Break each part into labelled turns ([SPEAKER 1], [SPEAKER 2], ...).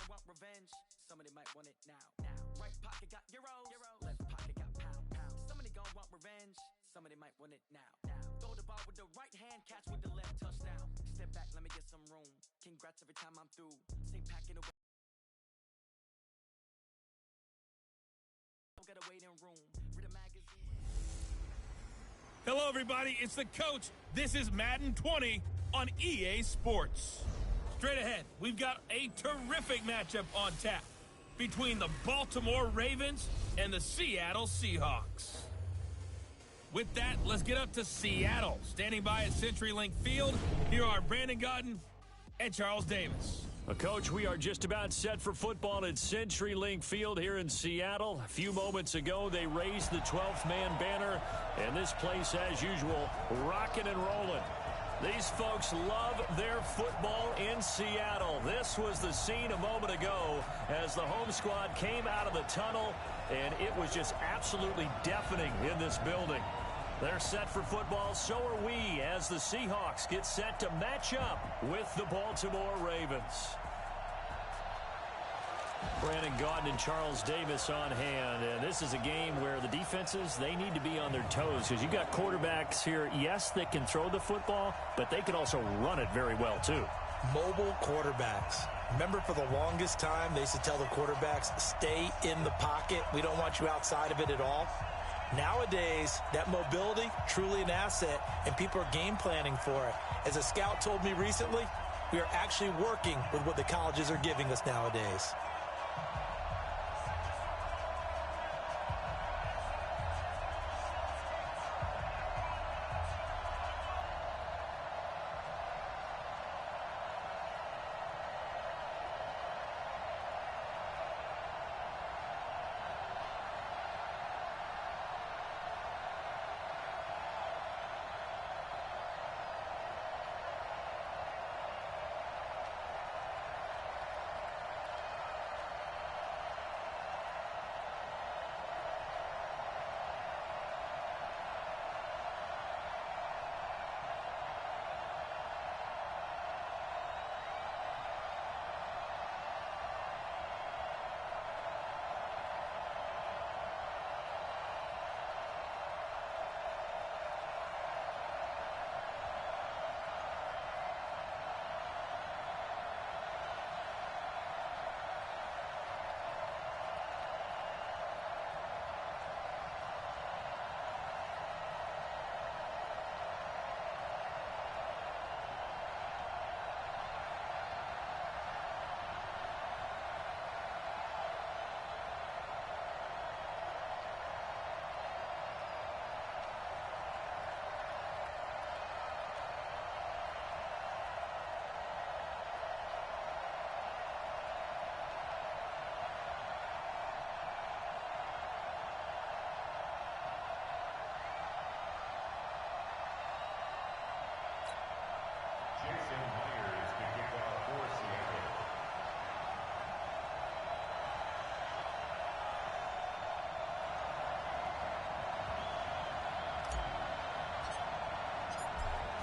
[SPEAKER 1] gonna want revenge. Somebody might want it now. Right pocket got euros. Left pocket got pound. Somebody gonna want revenge. Somebody might want it now. Throw the ball with the right hand, catch with the left, touchdown. Step back, let me get some room. Congrats every time I'm through. Same packing away. Got a waiting room. Read a magazine.
[SPEAKER 2] Hello, everybody. It's the coach. This is Madden 20 on EA Sports. Straight ahead, we've got a terrific matchup on tap between the Baltimore Ravens and the Seattle Seahawks. With that, let's get up to Seattle. Standing by at CenturyLink Field, here are Brandon Godden and Charles Davis.
[SPEAKER 3] Coach, we are just about set for football at CenturyLink Field here in Seattle. A few moments ago, they raised the 12th man banner, and this place, as usual, rocking and rolling. These folks love their football in Seattle. This was the scene a moment ago as the home squad came out of the tunnel, and it was just absolutely deafening in this building. They're set for football, so are we, as the Seahawks get set to match up with the Baltimore Ravens. Brandon Godden and Charles Davis on hand, and this is a game where the defenses, they need to be on their toes because you've got quarterbacks here, yes, that can throw the football, but they can also run it very well, too.
[SPEAKER 4] Mobile quarterbacks. Remember, for the longest time, they used to tell the quarterbacks, stay in the pocket. We don't want you outside of it at all. Nowadays, that mobility, truly an asset, and people are game planning for it. As a scout told me recently, we are actually working with what the colleges are giving us nowadays.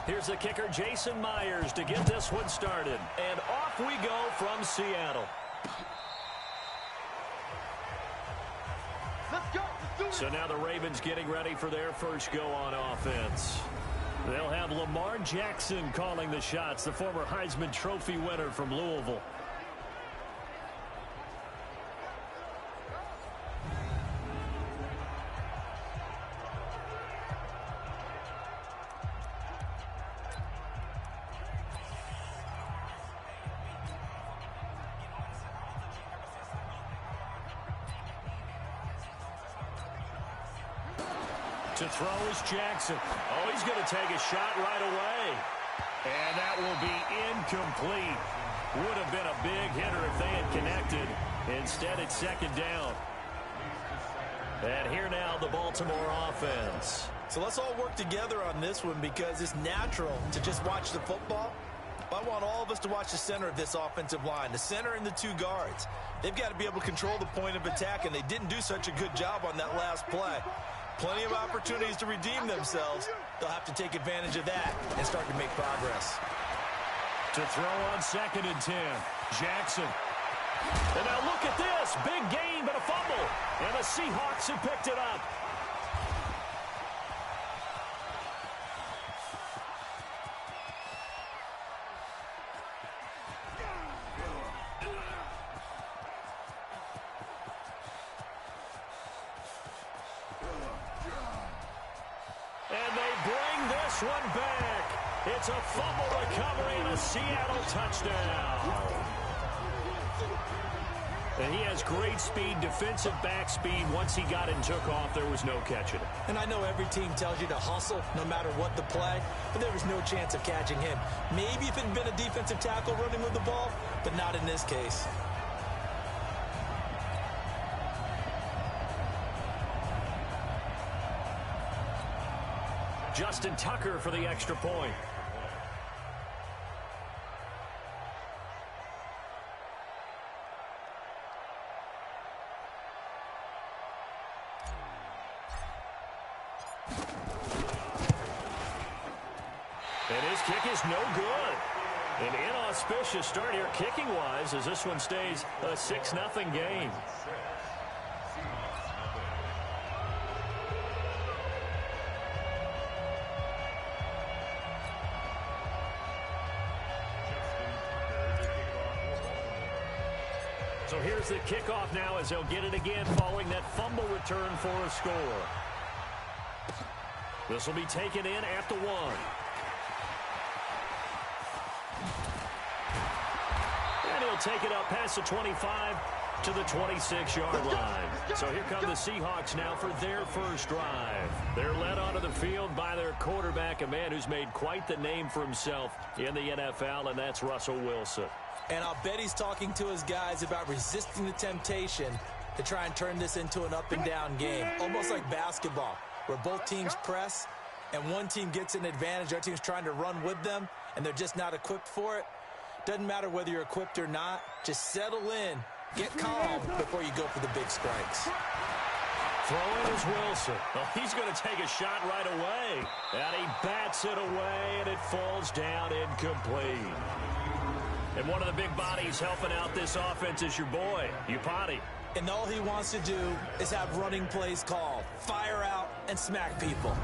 [SPEAKER 3] Here's the kicker, Jason Myers, to get this one started. And off we go from Seattle.
[SPEAKER 5] Let's go. Let's do it.
[SPEAKER 3] So now the Ravens getting ready for their first go on offense. They'll have Lamar Jackson calling the shots, the former Heisman Trophy winner from Louisville. To throw is Jackson. Oh, he's going to take a shot right away. And that will be incomplete. Would have been a big hitter if they had connected. Instead, it's second down. And here now, the Baltimore offense.
[SPEAKER 4] So let's all work together on this one because it's natural to just watch the football. I want all of us to watch the center of this offensive line, the center and the two guards. They've got to be able to control the point of attack, and they didn't do such a good job on that last play. Plenty of opportunities to redeem themselves. They'll have to take advantage of that and start to make progress.
[SPEAKER 3] To throw on 2nd and 10, Jackson. And now look at this. Big gain, but a fumble. And the Seahawks have picked it up. And they bring this one back. It's a fumble recovery and a Seattle touchdown. And he has great speed, defensive back speed. Once he got it and took off, there was no catching it.
[SPEAKER 4] And I know every team tells you to hustle no matter what the play, but there was no chance of catching him. Maybe if it had been a defensive tackle running with the ball, but not in this case.
[SPEAKER 3] Justin Tucker for the extra point. And his kick is no good. An inauspicious start here kicking-wise as this one stays a 6-0 game. So here's the kickoff now as they'll get it again following that fumble return for a score. This will be taken in at the 1. And he'll take it up past the 25 to the 26-yard line. So here come the Seahawks now for their first drive. They're led onto the field by their quarterback, a man who's made quite the name for himself in the NFL, and that's Russell Wilson.
[SPEAKER 4] And I'll bet he's talking to his guys about resisting the temptation to try and turn this into an up-and-down game. Almost like basketball, where both teams press, and one team gets an advantage, the other team's trying to run with them, and they're just not equipped for it. Doesn't matter whether you're equipped or not. Just settle in, get calm before you go for the big strikes.
[SPEAKER 3] Throwing is Wilson. Oh, he's going to take a shot right away. And he bats it away, and it falls down incomplete. And one of the big bodies helping out this offense is your boy, Upati.
[SPEAKER 4] And all he wants to do is have running plays called. Fire out and smack people.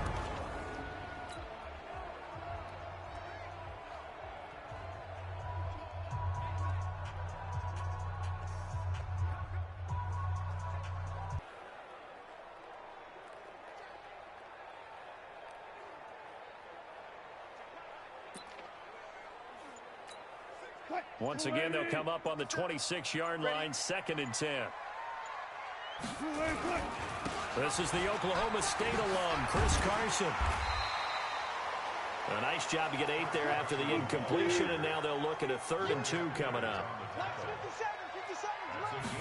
[SPEAKER 3] Once again, they'll come up on the 26-yard line, 2nd and 10. This is the Oklahoma State alum, Chris Carson. A nice job to get 8 there after the incompletion, and now they'll look at a 3rd and 2 coming up.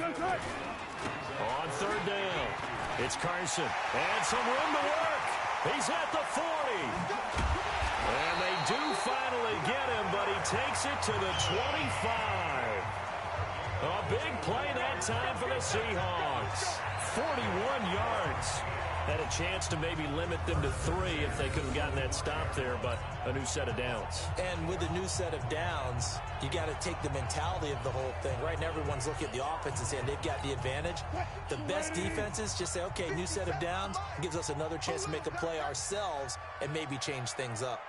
[SPEAKER 3] On 3rd down, it's Carson, and some room to work. He's at the 40. And they do finally get him, but he takes it to the 25. A big play that time for the Seahawks. 41 yards. Had a chance to maybe limit them to 3 if they could have gotten that stop there, but a new set of downs.
[SPEAKER 4] And with a new set of downs, you got to take the mentality of the whole thing. Right now, everyone's looking at the offense and saying they've got the advantage. The best defenses just say, okay, new set of downs gives us another chance to make a play ourselves and maybe change things up.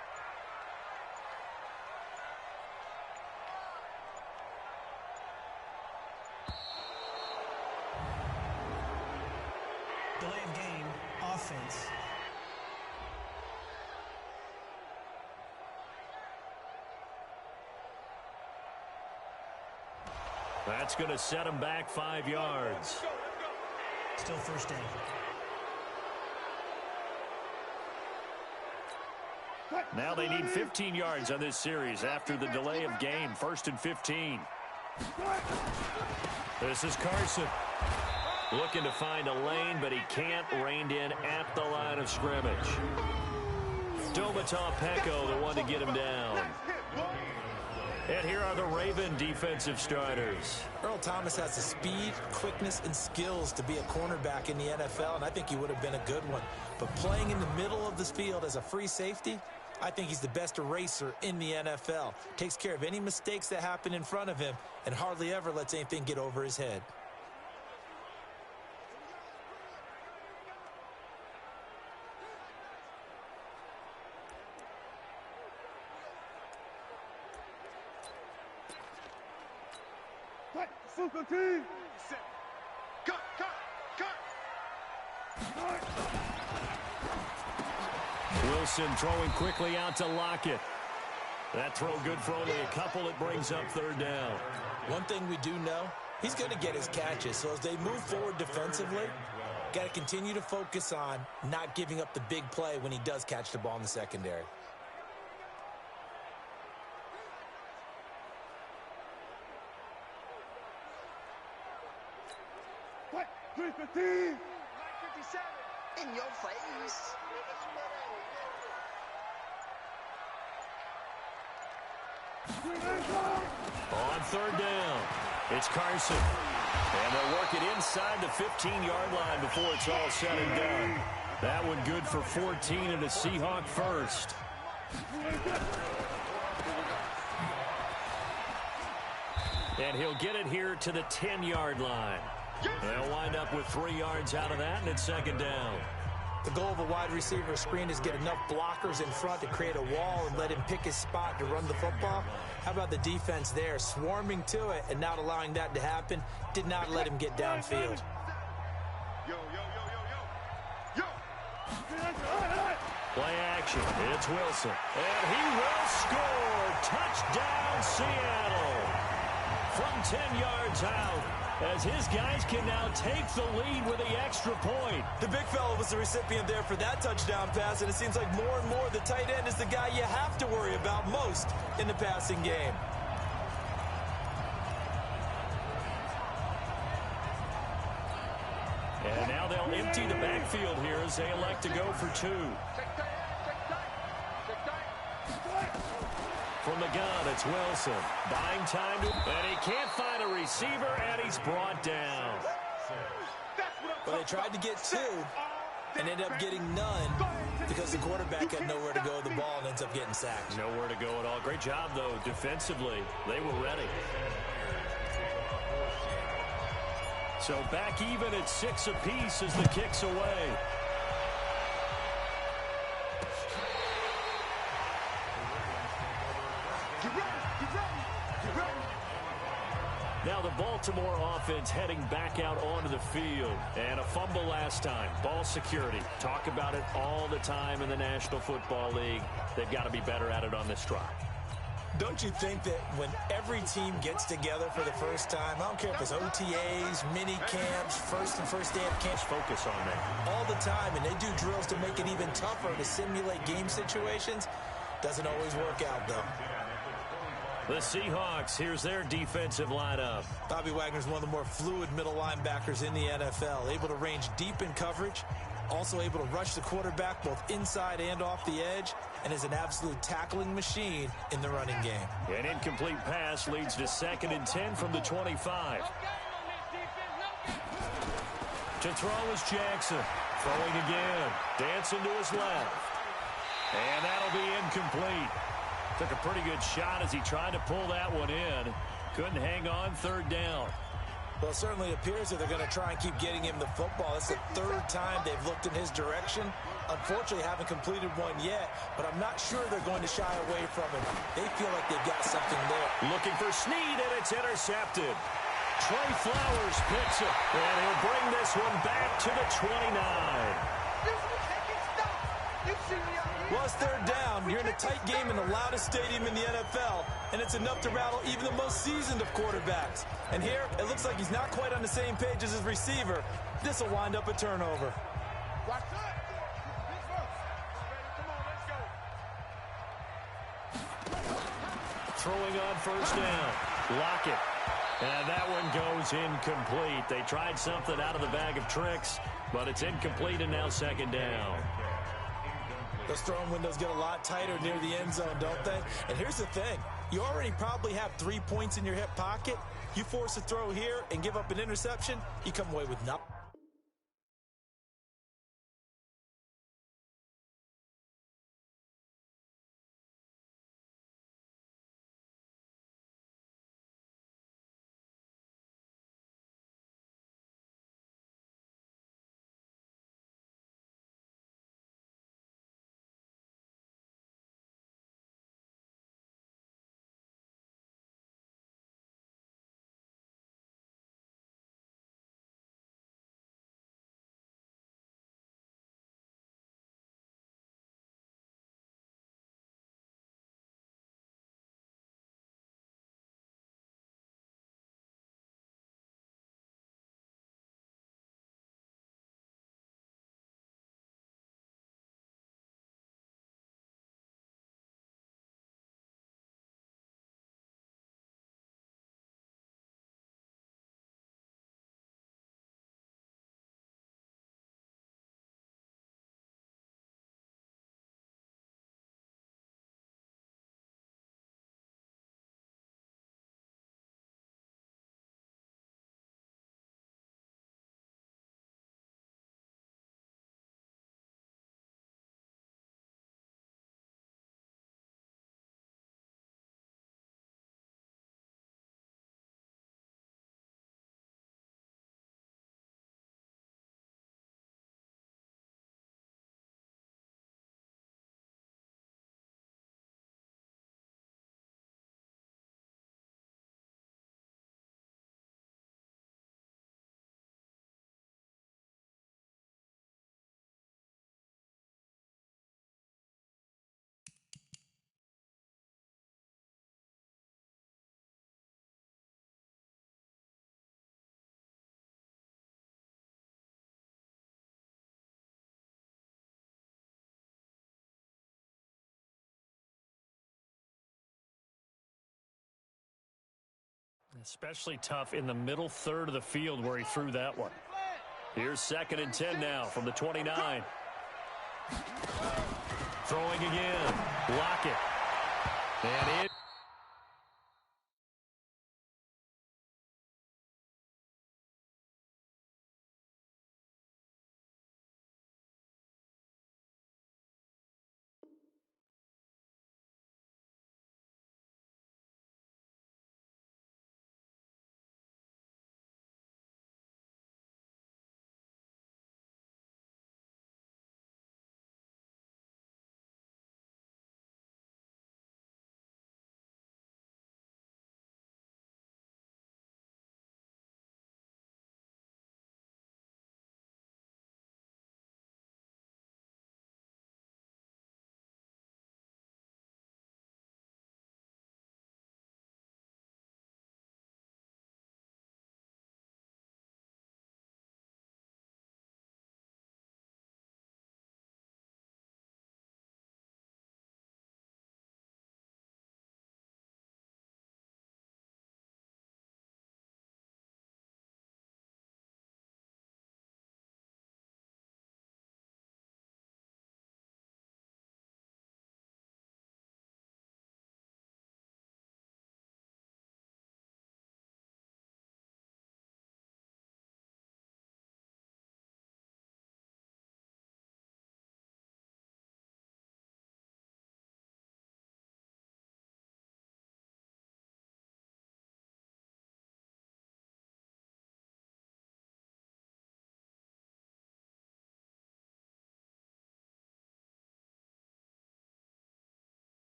[SPEAKER 5] Delay of game, offense.
[SPEAKER 3] That's going to set him back 5 yards.
[SPEAKER 5] Still first down.
[SPEAKER 3] Now they need 15 yards on this series after the delay of game. 1st and 15. This is Carson. Looking to find a lane, but he can't. Reined in at the line of scrimmage. Domata Peko, the one to get him down. And here are the Raven defensive starters.
[SPEAKER 4] Earl Thomas has the speed, quickness, and skills to be a cornerback in the NFL, and I think he would have been a good one. But playing in the middle of this field as a free safety, I think he's the best eraser in the NFL. Takes care of any mistakes that happen in front of him and hardly ever lets anything get over his head.
[SPEAKER 3] Wilson throwing quickly out to Lockett. That throw good for only a couple. It brings up third down.
[SPEAKER 4] One thing we do know, he's going to get his catches. So as they move forward defensively, got to continue to focus on not giving up the big play when he does catch the ball in the secondary.
[SPEAKER 6] What? 315! 57! In your face!
[SPEAKER 3] On third down, it's Carson. And they'll work it inside the 15-yard line before it's all said and done. That one good for 14 and a Seahawk first. And he'll get it here to the 10-yard line. They'll wind up with 3 yards out of that, and it's second down.
[SPEAKER 4] The goal of a wide receiver screen is get enough blockers in front to create a wall and let him pick his spot to run the football. How about the defense there, swarming to it and not allowing that to happen? Did not let him get downfield.
[SPEAKER 3] Play action. It's Wilson. And he will score. Touchdown, Seattle. From 10 yards out, as his guys can now take the lead with the extra point.
[SPEAKER 4] The big fella was the recipient there for that touchdown pass, and it seems like more and more the tight end is the guy you have to worry about most in the passing game.
[SPEAKER 3] And now they'll empty the backfield here as they elect to go for 2. From the gun, it's Wilson. Buying time to, and he can't find a receiver, and he's brought down.
[SPEAKER 4] Well, they tried to get 2 and ended up getting none because the quarterback had nowhere to go with the ball and ends up getting sacked.
[SPEAKER 3] Nowhere to go at all. Great job, though, defensively. They were ready. So back even at 6 apiece as the kick's away. Now the Baltimore offense heading back out onto the field. And a fumble last time. Ball security. Talk about it all the time in the National Football League. They've got to be better at it on this drive.
[SPEAKER 4] Don't you think that when every team gets together for the first time, I don't care if it's OTAs, mini camps, first day of camp,
[SPEAKER 3] Focus on that.
[SPEAKER 4] all the time, and they do drills to make it even tougher to simulate game situations, doesn't always work out, though.
[SPEAKER 3] The Seahawks, here's their defensive lineup.
[SPEAKER 4] Bobby Wagner's one of the more fluid middle linebackers in the NFL, able to range deep in coverage, also able to rush the quarterback both inside and off the edge, and is an absolute tackling machine in the running game.
[SPEAKER 3] An incomplete pass leads to 2nd and 10 from the 25. To throw is Jackson. Throwing again. Dancing to his left. And that'll be incomplete. Took a pretty good shot as he tried to pull that one in. Couldn't hang on, 3rd down.
[SPEAKER 4] Well, it certainly appears that they're going to try and keep getting him the football. That's the 3rd time they've looked in his direction. Unfortunately, haven't completed one yet, but I'm not sure they're going to shy away from him. They feel like they've got something there.
[SPEAKER 3] Looking for Snead, and it's intercepted. Trey Flowers picks it, and he'll bring this one back to the 29.
[SPEAKER 4] Well, it's 3rd down. You're in a tight game in the loudest stadium in the NFL, and it's enough to rattle even the most seasoned of quarterbacks. And here, it looks like he's not quite on the same page as his receiver. This will wind up a turnover.
[SPEAKER 3] Throwing on 1st down. Lockett. And that one goes incomplete. They tried something out of the bag of tricks, but it's incomplete and now 2nd down.
[SPEAKER 4] Those throwing windows get a lot tighter near the end zone, don't they? And here's the thing. You already probably have 3 points in your hip pocket. You force a throw here and give up an interception, you come away with nothing.
[SPEAKER 3] Especially tough in the middle third of the field where he threw that one. Here's 2nd and 10 now from the 29. Throwing again. Lock it. And it.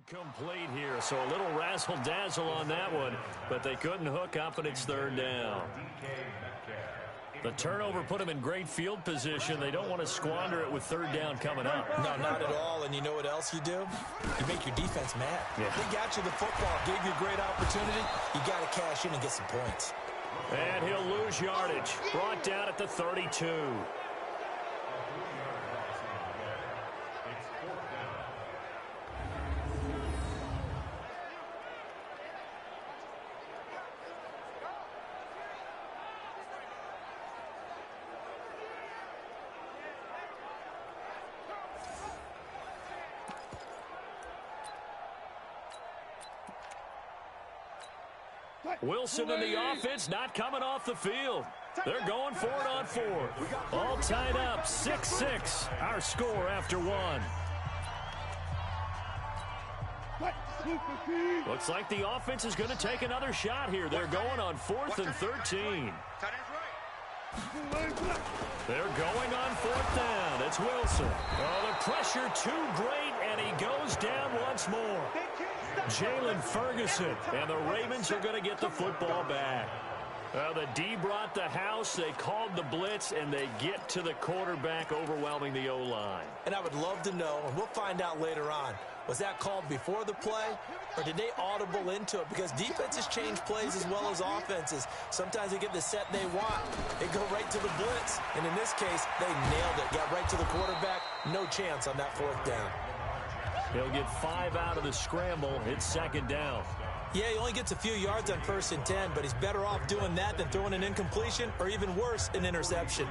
[SPEAKER 3] Complete here, so a little razzle-dazzle on that one, but they couldn't hook up, and it's 3rd down. The turnover put them in great field position. They don't want to squander it with 3rd down coming up.
[SPEAKER 4] No, not at all, and you know what else you do? You make your defense mad.
[SPEAKER 3] Yeah.
[SPEAKER 4] They got you the football, gave you a great opportunity. You got to cash in and get some points.
[SPEAKER 3] And he'll lose yardage. Brought down at the 32. Wilson in the offense, not coming off the field. They're going for it on 4th. All tied up, 6-6. Our score after 1. Looks like the offense is going to take another shot here. They're going on 4th and 13. They're going on 4th down. It's Wilson. Oh, the pressure too great, and he goes down once more. Jalen Ferguson, and the Ravens are going to get the football back. The D brought the house. They called the blitz, and they get to the quarterback, overwhelming the O-line.
[SPEAKER 4] And I would love to know, and we'll find out later on, was that called before the play, or did they audible into it? Because defenses change plays as well as offenses. Sometimes they get the set they want. They go right to the blitz. And in this case, they nailed it. Got right to the quarterback. No chance on that 4th down.
[SPEAKER 3] He'll get 5 out of the scramble. It's 2nd down.
[SPEAKER 4] Yeah, he only gets a few yards on 1st and 10, but he's better off doing that than throwing an incompletion, or even worse, an interception.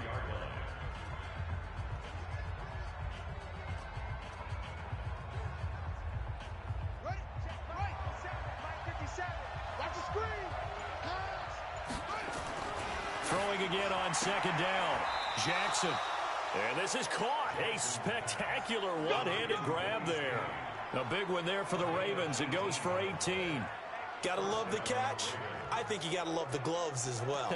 [SPEAKER 3] Throwing again on 2nd down. Jackson. And this is caught. A spectacular one-handed grab there. A big one there for the Ravens. It goes for 18.
[SPEAKER 4] Gotta love the catch. I think you gotta love the gloves as well.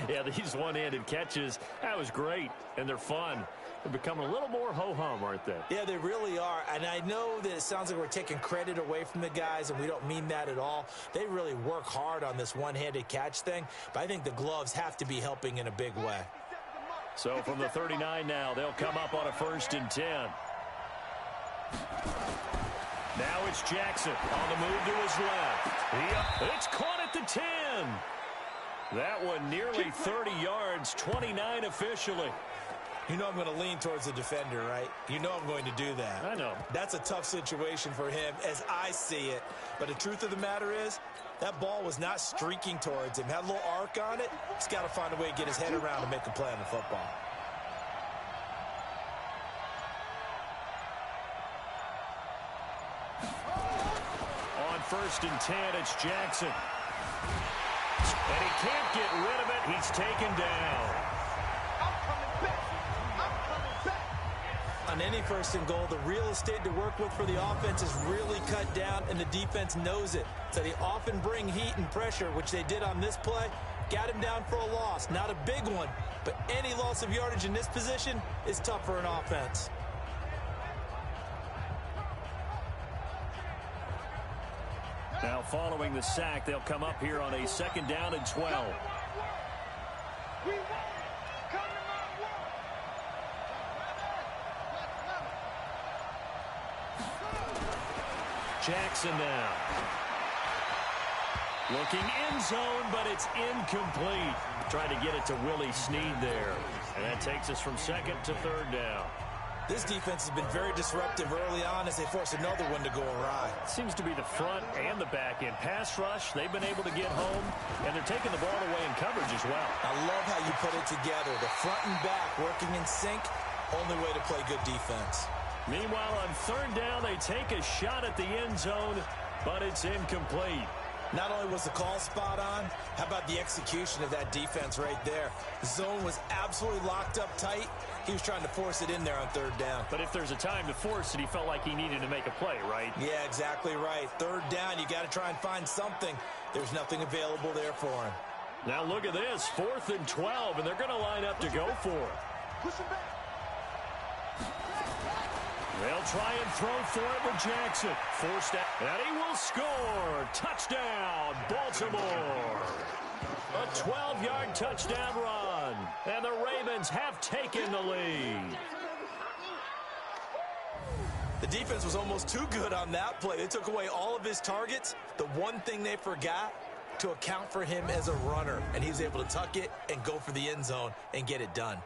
[SPEAKER 3] Yeah, these one-handed catches, that was great. And they're fun. They're becoming a little more ho-hum, aren't they?
[SPEAKER 4] Yeah, they really are. And I know that it sounds like we're taking credit away from the guys, and we don't mean that at all. They really work hard on this one-handed catch thing, but I think the gloves have to be helping in a big way.
[SPEAKER 3] So from the 39 now, they'll come up on a 1st and 10. Now it's Jackson on the move to his left. It's caught at the 10. That one nearly 30 yards, 29 officially.
[SPEAKER 4] You know I'm going to lean towards the defender, right? You know I'm going to do that.
[SPEAKER 3] I know.
[SPEAKER 4] That's a tough situation for him as I see it. But the truth of the matter is, that ball was not streaking towards him. Had a little arc on it. He's got to find a way to get his head around and make a play on the football.
[SPEAKER 3] On 1st and 10, it's Jackson. And he can't get rid of it. He's taken down.
[SPEAKER 4] On any 1st and goal, the real estate to work with for the offense is really cut down, and the defense knows it. So they often bring heat and pressure, which they did on this play. Got him down for a loss. Not a big one, but any loss of yardage in this position is tough for an offense.
[SPEAKER 3] Now following the sack, they'll come up here on a 2nd down and 12. Jackson now. Looking end zone, but it's incomplete. Trying to get it to Willie Snead there. And that takes us from 2nd to 3rd down.
[SPEAKER 4] This defense has been very disruptive early on as they force another one to go awry.
[SPEAKER 3] Seems to be the front and the back end. Pass rush, they've been able to get home, and they're taking the ball away in coverage as well.
[SPEAKER 4] I love how you put it together. The front and back working in sync, only way to play good defense.
[SPEAKER 3] Meanwhile, on 3rd down, they take a shot at the end zone, but it's incomplete.
[SPEAKER 4] Not only was the call spot on, how about the execution of that defense right there? The zone was absolutely locked up tight. He was trying to force it in there on 3rd down.
[SPEAKER 3] But if there's a time to force it, he felt like he needed to make a play, right?
[SPEAKER 4] Yeah, exactly right. 3rd down, you got to try and find something. There's nothing available there for him.
[SPEAKER 3] Now look at this, 4th and 12, and they're going to line up to go for it.
[SPEAKER 6] Push him back.
[SPEAKER 3] They'll try and throw for it with Jackson. Forced out, and he will score. Touchdown, Baltimore. A 12-yard touchdown run, and the Ravens have taken the lead.
[SPEAKER 4] The defense was almost too good on that play. They took away all of his targets. The one thing they forgot, to account for him as a runner, and he was able to tuck it and go for the end zone and get it done.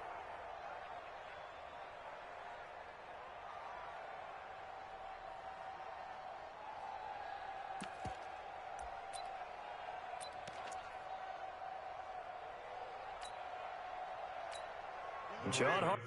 [SPEAKER 3] John Hart.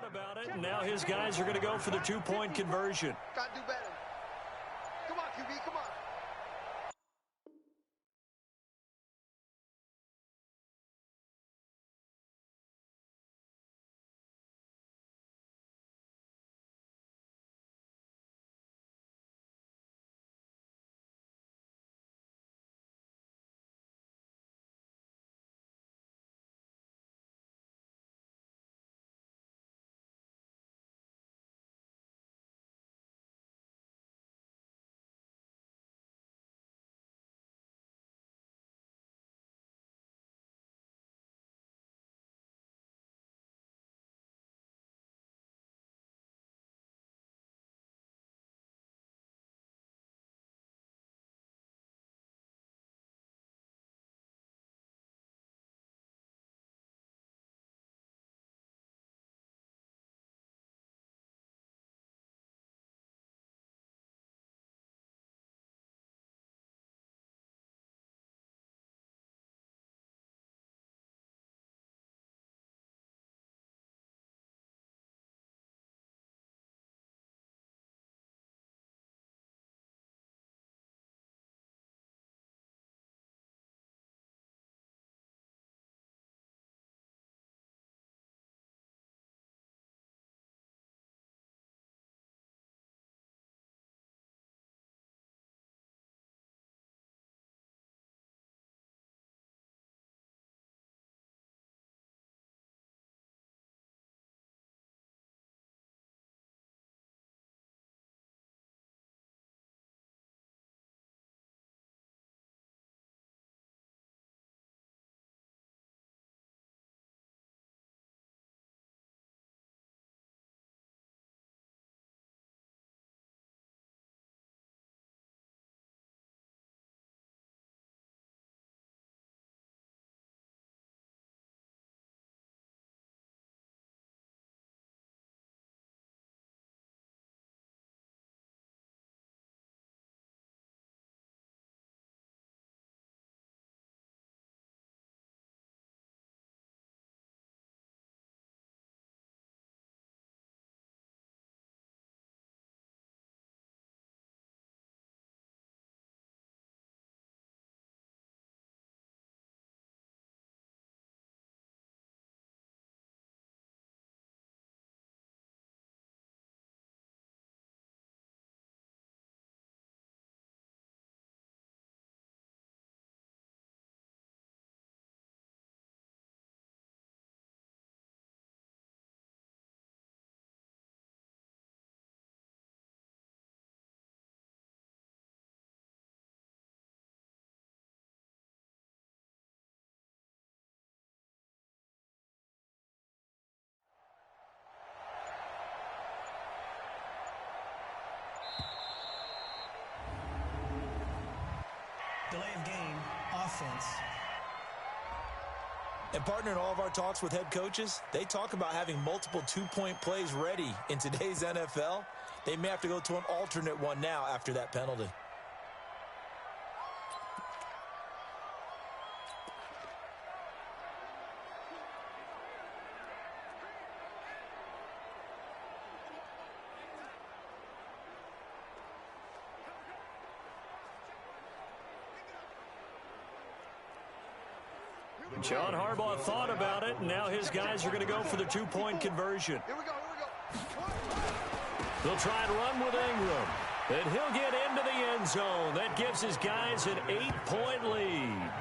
[SPEAKER 3] About it, and now his guys are going to go for the two-point conversion.
[SPEAKER 6] Gotta do better. Come on, QB, come on.
[SPEAKER 5] Delay of game, offense.
[SPEAKER 4] And partner, in all of our talks with head coaches, they talk about having multiple two-point plays ready in today's NFL. They may have to go to an alternate one now after that penalty.
[SPEAKER 3] John Harbaugh thought about it, and now his guys are going to go for the two-point conversion.
[SPEAKER 6] Here we go, here we go.
[SPEAKER 3] They'll try and run with Ingram, and he'll get into the end zone. That gives his guys an 8-point lead.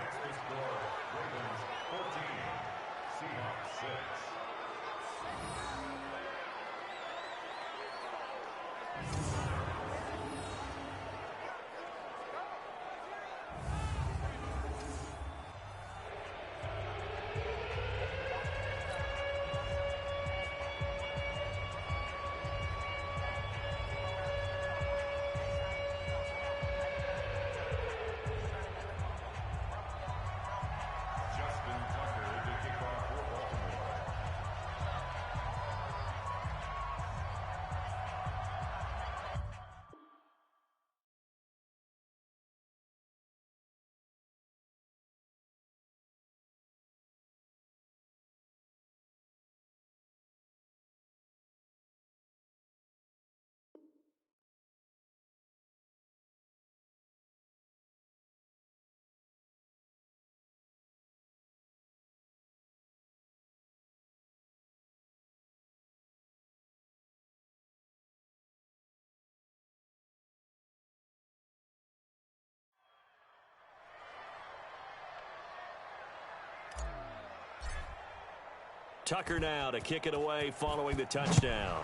[SPEAKER 3] Tucker now to kick it away following the touchdown.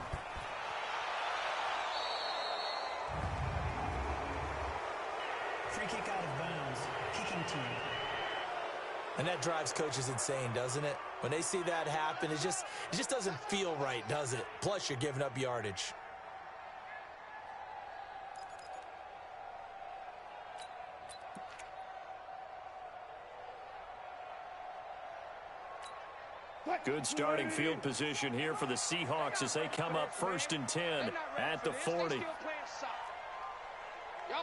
[SPEAKER 5] Free kick out of bounds. Kicking team.
[SPEAKER 4] And that drives coaches insane, doesn't it? When they see that happen, it just doesn't feel right, does it? Plus, you're giving up yardage.
[SPEAKER 3] Good starting field position here for the Seahawks as they come up 1st and 10 at the 40.
[SPEAKER 6] Y'all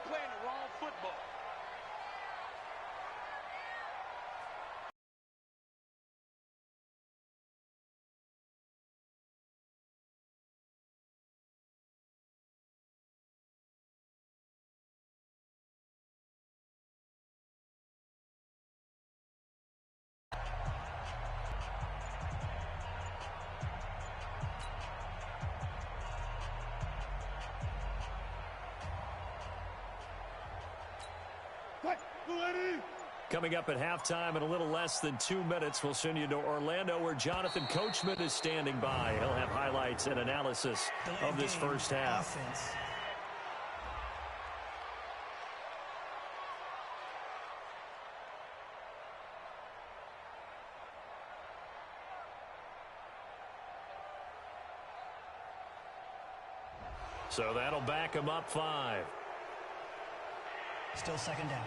[SPEAKER 6] playing the wrong football.
[SPEAKER 3] Coming up at halftime in a little less than 2 minutes, we'll send you to Orlando where Jonathan Coachman is standing by. He'll have highlights and analysis of this first half.
[SPEAKER 5] Offense.
[SPEAKER 3] So that'll back him up 5.
[SPEAKER 5] Still 2nd down.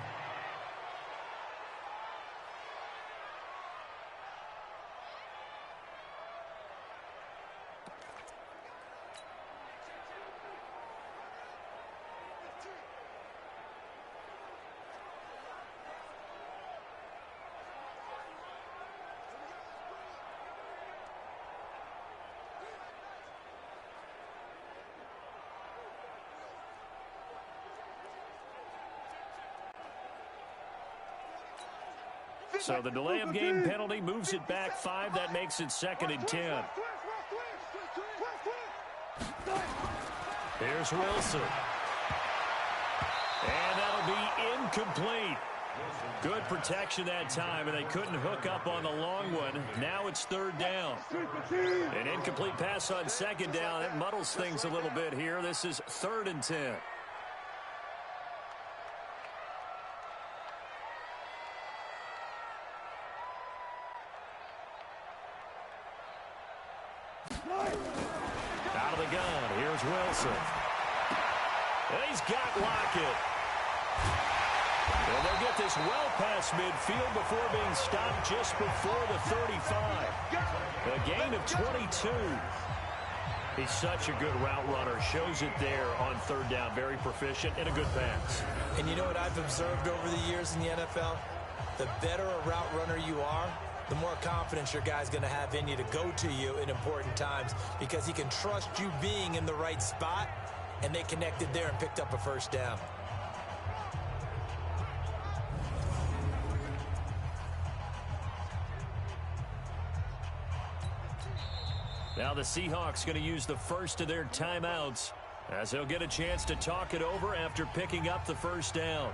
[SPEAKER 3] So the delay of game penalty moves it back 5. That makes it 2nd and 10. Here's Wilson. And that'll be incomplete. Good protection that time, and they couldn't hook up on the long one. Now it's 3rd down. An incomplete pass on 2nd down. It muddles things a little bit here. This is 3rd and 10. Out of the gun, here's Wilson. And he's got Lockett. And they'll get this well past midfield before being stopped just before the 35. A gain of 22. He's such a good route runner. Shows it there on 3rd down. Very proficient and a good pass.
[SPEAKER 4] And you know what I've observed over the years in the NFL? The better a route runner you are, the more confidence your guy's going to have in you to go to you in important times because he can trust you being in the right spot, and they connected there and picked up a 1st down.
[SPEAKER 3] Now the Seahawks going to use the first of their timeouts as they'll get a chance to talk it over after picking up the 1st down.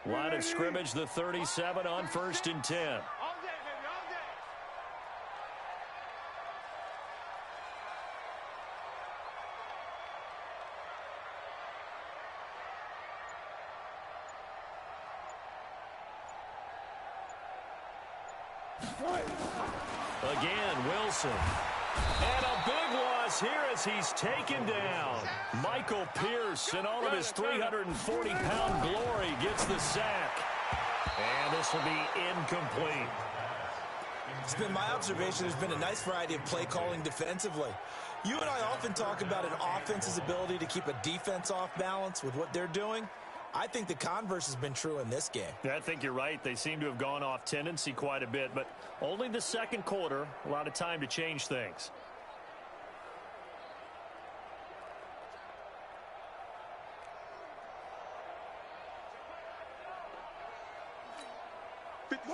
[SPEAKER 3] Line of scrimmage, the 37 on 1st and 10.
[SPEAKER 6] All day, baby, all day.
[SPEAKER 3] Again, Wilson. And a big loss here as he's taken down. Michael Pierce, in all of his 340-pound glory, gets the sack. And this will be incomplete.
[SPEAKER 4] It's been my observation there's been a nice variety of play calling defensively. You and I often talk about an offense's ability to keep a defense off balance with what they're doing. I think the converse has been true in this game.
[SPEAKER 3] Yeah, I think you're right. They seem to have gone off tendency quite a bit, but only the second quarter, a lot of time to change things.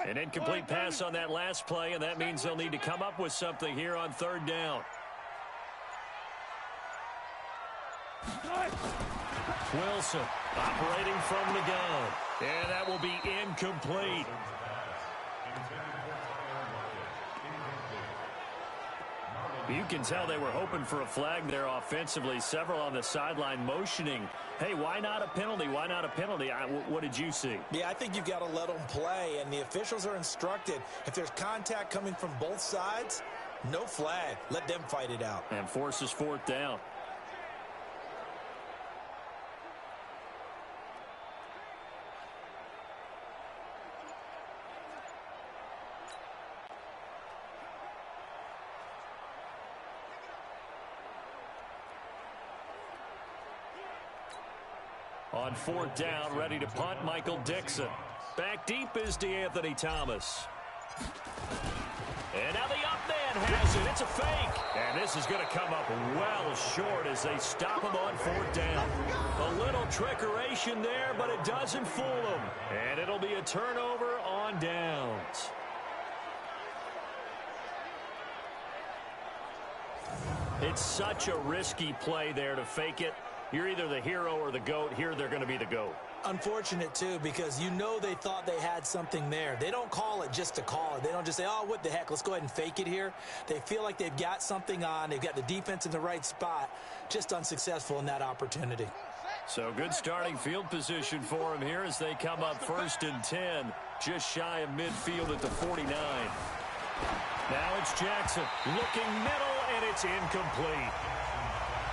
[SPEAKER 3] An incomplete pass on that last play, and that means they'll need to come up with something here on third down. Wilson operating from the gun, and that will be incomplete. You can tell they were hoping for a flag there offensively. Several on the sideline motioning, hey, why not a penalty? Why not a penalty? What did you see?
[SPEAKER 4] Yeah, I think you've got to let them play, and the officials are instructed. If there's contact coming from both sides, no flag. Let them fight it out.
[SPEAKER 3] And forces fourth down. On fourth down, ready to punt, Michael Dixon. Back deep is DeAnthony Thomas. And now the up man has it. It's a fake. And this is going to come up well short as they stop him on fourth down. A little trickeration there, but it doesn't fool him. And it'll be a turnover on downs. It's such a risky play there to fake it. You're either the hero or the GOAT. Here they're going to be the GOAT.
[SPEAKER 4] Unfortunate, too, because you know they thought they had something there. They don't call it just to call it. They don't just say, oh, what the heck, let's go ahead and fake it here. They feel like they've got something on. They've got the defense in the right spot. Just unsuccessful in that opportunity.
[SPEAKER 3] So good starting field position for them here as they come up 1st and 10, just shy of midfield at the 49. Now it's Jackson looking middle, and it's incomplete.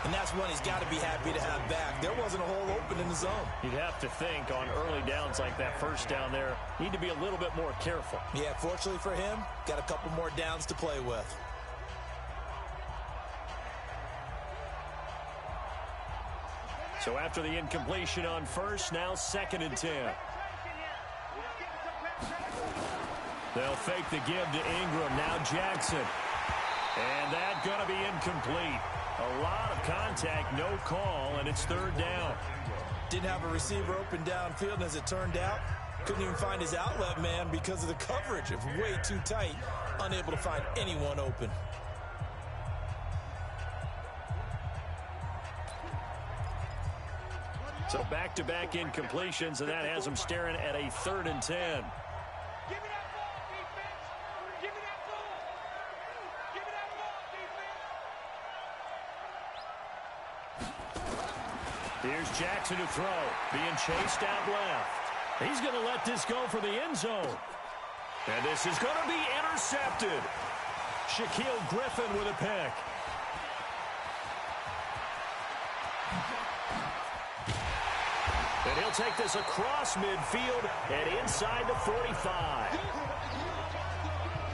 [SPEAKER 4] And that's one he's got to be happy to have back. There wasn't a hole open in the zone.
[SPEAKER 3] You'd have to think on early downs like that first down there, need to be a little bit more careful.
[SPEAKER 4] Yeah, fortunately for him, got a couple more downs to play with.
[SPEAKER 3] So after the incompletion on first, now 2nd and 10. They'll fake the give to Ingram. Now Jackson. And that's going to be incomplete. A lot of contact, no call, and it's 3rd down.
[SPEAKER 4] Didn't have a receiver open downfield, and as it turned out, couldn't even find his outlet man because of the coverage. It was way too tight, unable to find anyone open.
[SPEAKER 3] So back-to-back incompletions, and that has them staring at a 3rd and 10. Here's Jackson to throw, being chased out left. He's going to let this go for the end zone. And this is going to be intercepted. Shaquille Griffin with a pick. And he'll take this across midfield and inside the 45.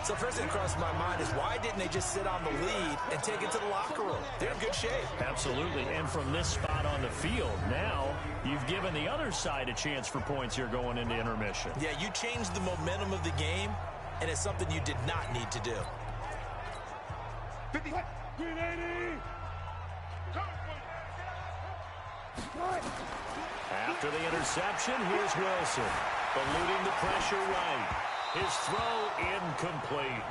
[SPEAKER 4] So first thing that crosses my mind is why didn't they just sit on the lead and take it to the locker room? They're in good shape.
[SPEAKER 3] Absolutely. And from this spot on the field, now you've given the other side a chance for points here going into intermission.
[SPEAKER 4] Yeah, you changed the momentum of the game, and it's something you did not need to do.
[SPEAKER 6] 50. 380.
[SPEAKER 3] After the interception, here's Wilson. Eluding the pressure right. His throw incomplete.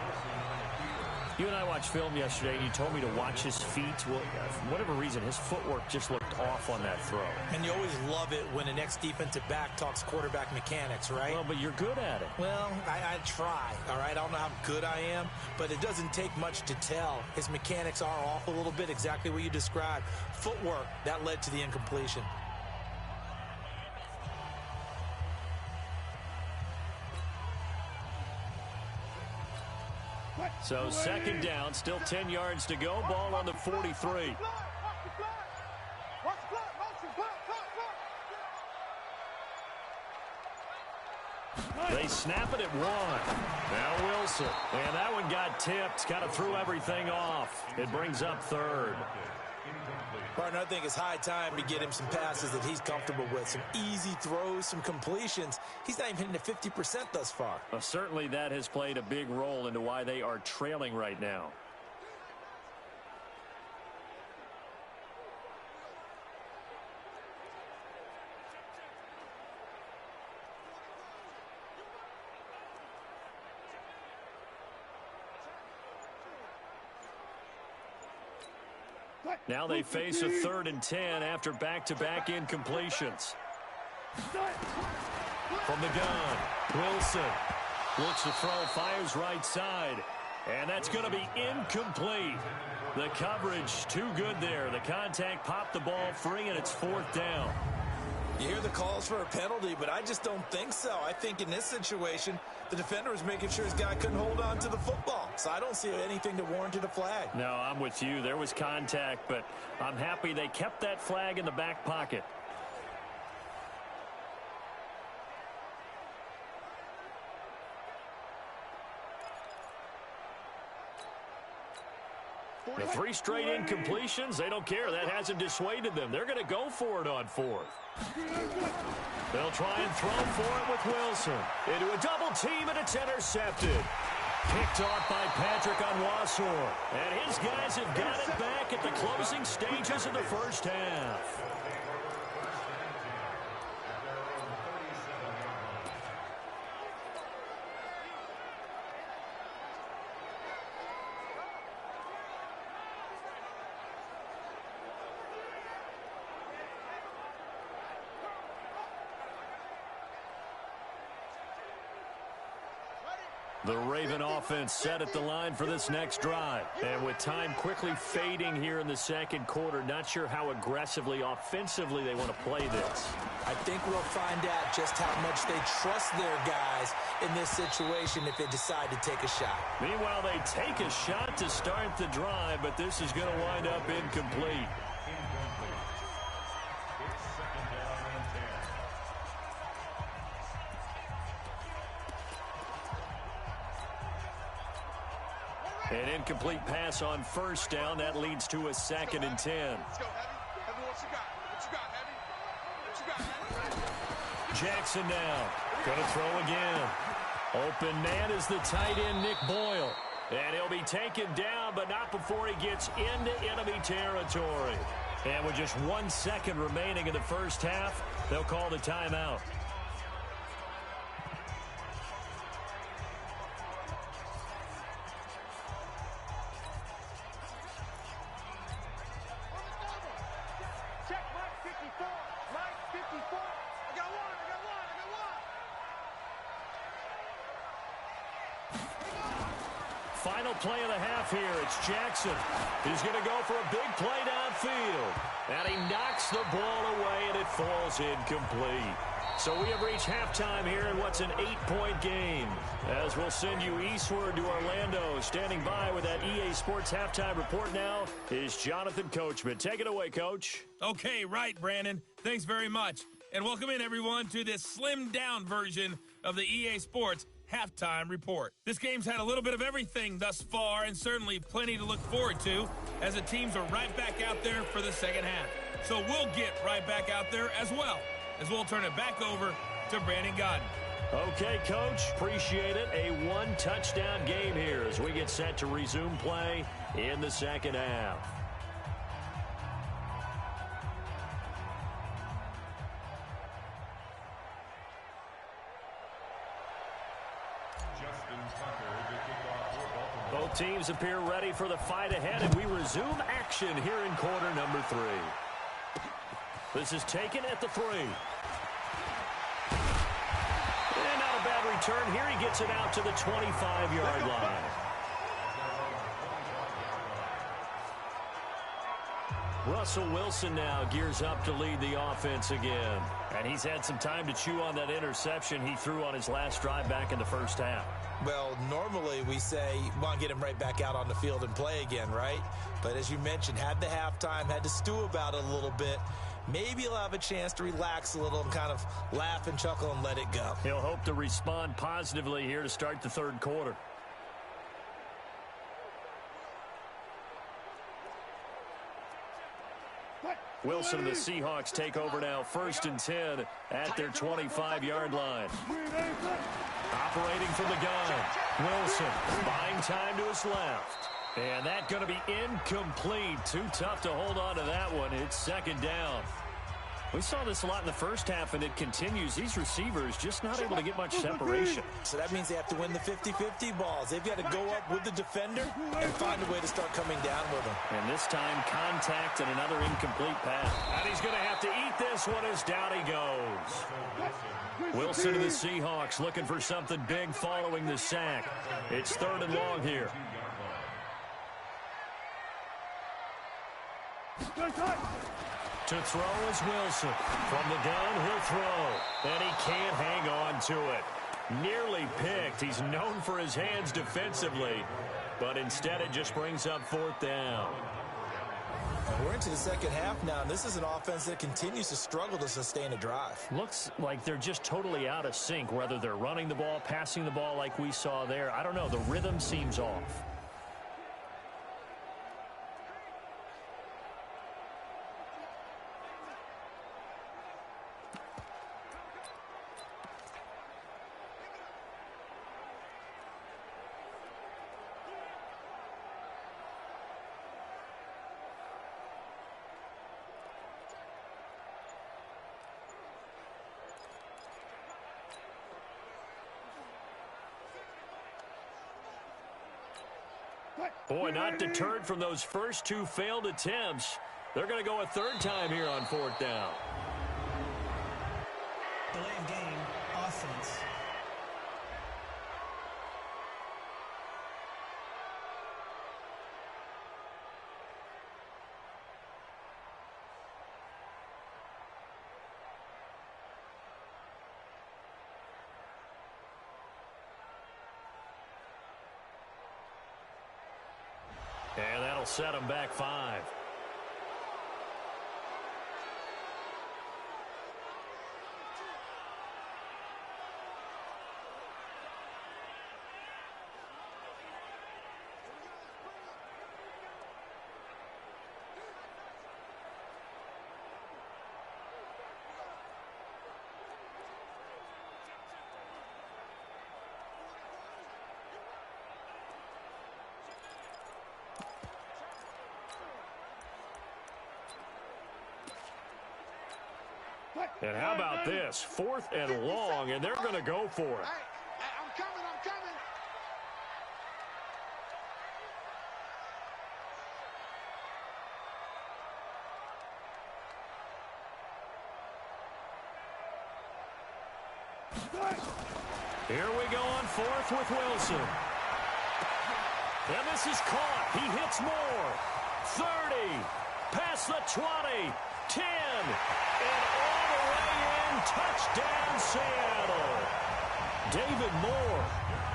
[SPEAKER 3] You and I watched film yesterday, and you told me to watch his feet. Well, for whatever reason, his footwork just looked off on that throw.
[SPEAKER 4] And you always love it when an ex-defensive back talks quarterback mechanics, right?
[SPEAKER 3] Well, but you're good at it.
[SPEAKER 4] Well, I try, all right? I don't know how good I am, but it doesn't take much to tell. His mechanics are off a little bit, exactly what you described. Footwork, that led to the incompletion.
[SPEAKER 3] So 2nd down, still 10 yards to go. Ball on the 43. They snap it at 1. Now Wilson. And that one got tipped. Kind of threw everything off. It brings up 3rd.
[SPEAKER 4] Partner, I think it's high time to get him some passes that he's comfortable with, some easy throws, some completions. He's not even hitting at 50% thus far.
[SPEAKER 3] Well, certainly that has played a big role into why they are trailing right now. Now they face a 3rd and 10 after back-to-back incompletions. From the gun, Wilson looks to throw, fires right side, and that's going to be incomplete. The coverage too good there. The contact popped the ball free, and it's 4th down.
[SPEAKER 4] You hear the calls for a penalty, but I just don't think so. I think in this situation, the defender was making sure his guy couldn't hold on to the football. So I don't see anything that warranted a flag.
[SPEAKER 3] No, I'm with you. There was contact, but I'm happy they kept that flag in the back pocket. The 3 straight incompletions, they don't care. That hasn't dissuaded them. They're going to go for it on 4th. They'll try and throw for it with Wilson. Into a double team, and it's intercepted. Picked off by Patrick Onwuasor. And his guys have got it back at the closing stages of the first half. The Raven offense set at the line for this next drive. And with time quickly fading here in the second quarter, not sure how aggressively, offensively they want to play this.
[SPEAKER 4] I think we'll find out just how much they trust their guys in this situation if they decide to take a shot.
[SPEAKER 3] Meanwhile, they take a shot to start the drive, but this is going to wind up incomplete. An incomplete pass on first down. That leads to a 2nd and 10.
[SPEAKER 6] Let's go, Heavy. Heavy, what you got? What you got, Heavy? What you got, Heavy?
[SPEAKER 3] Jackson now. Going to throw again. Open man is the tight end, Nick Boyle. And he'll be taken down, but not before he gets into enemy territory. And with just 1 second remaining in the first half, they'll call the timeout. Final play of the half here. It's Jackson. He's going to go for a big play downfield. And he knocks the ball away, and it falls incomplete. So we have reached halftime here in what's an 8-point game. As we'll send you eastward to Orlando. Standing by with that EA Sports halftime report now is Jonathan Coachman. Take it away, Coach.
[SPEAKER 2] Okay, right, Brandon. Thanks very much. And welcome in, everyone, to this slimmed-down version of the EA Sports halftime report. This game's had a little bit of everything thus far, and certainly plenty to look forward to, as the teams are right back out there for the second half. So we'll get right back out there as well, as we'll turn it back over to Brandon Godden.
[SPEAKER 3] Okay, Coach, appreciate it. A 1-touchdown game here as we get set to resume play in the second half. Both teams appear ready for the fight ahead, and we resume action here in quarter number 3. This is taken at the 3. And not a bad return here. He gets it out to the 25-yard line. Russell Wilson now gears up to lead the offense again. And he's had some time to chew on that interception he threw on his last drive back in the first half.
[SPEAKER 4] Well, normally we say you want to get him right back out on the field and play again, right? But as you mentioned, had the halftime, had to stew about it a little bit. Maybe he'll have a chance to relax a little and kind of laugh and chuckle and let it go.
[SPEAKER 3] He'll hope to respond positively here to start the third quarter. Wilson and the Seahawks take over now, 1st and 10 at their 25-yard line. Operating from the gun, Wilson buying time to his left. And that's going to be incomplete. Too tough to hold on to that one. It's 2nd down. We saw this a lot in the first half, and it continues. These receivers just not able to get much separation.
[SPEAKER 4] So that means they have to win the 50-50 balls. They've got to go up with the defender and find a way to start coming down with them.
[SPEAKER 3] And this time, contact and another incomplete pass. And he's going to have to eat this one as down he goes. Wilson and the Seahawks looking for something big following the sack. It's 3rd and long here. To throw is Wilson. From the gun, he'll throw. And he can't hang on to it. Nearly picked. He's known for his hands defensively. But instead, it just brings up 4th down.
[SPEAKER 4] We're into the 2nd half now, and this is an offense that continues to struggle to sustain a drive.
[SPEAKER 3] Looks like they're just totally out of sync, whether they're running the ball, passing the ball like we saw there. I don't know. The rhythm seems off. Boy, not deterred from those first 2 failed attempts. They're going to go a 3rd time here on 4th down.
[SPEAKER 5] Delay of game, offense.
[SPEAKER 3] And that'll set him back 5. And how about this? 4th and long, and they're going to go for it.
[SPEAKER 6] Hey, I'm coming.
[SPEAKER 3] Here we go on 4th with Wilson. And this is caught. He hits more. 30. Past the 20. 10. And all the way in. Touchdown, Seattle. David Moore,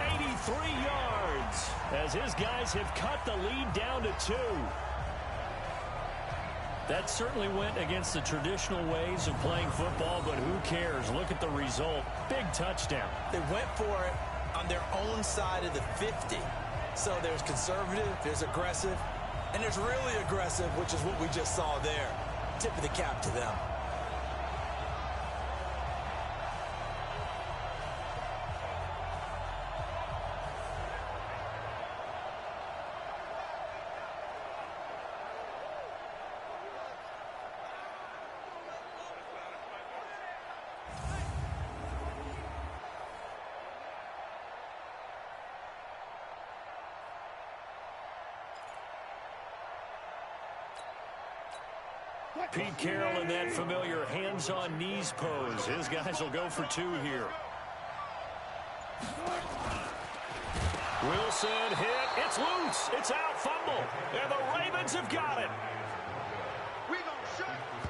[SPEAKER 3] 83 yards, as his guys have cut the lead down to 2. That certainly went against the traditional ways of playing football, but who cares? Look at the result. Big touchdown.
[SPEAKER 4] They went for it on their own side of the 50. So there's conservative, there's aggressive, and there's really aggressive, which is what we just saw there. Tip of the cap to them.
[SPEAKER 3] Pete Carroll in that familiar hands-on knees pose. His guys will go for 2 here. Wilson hit. It's loose. It's out. Fumble. And the Ravens have got it.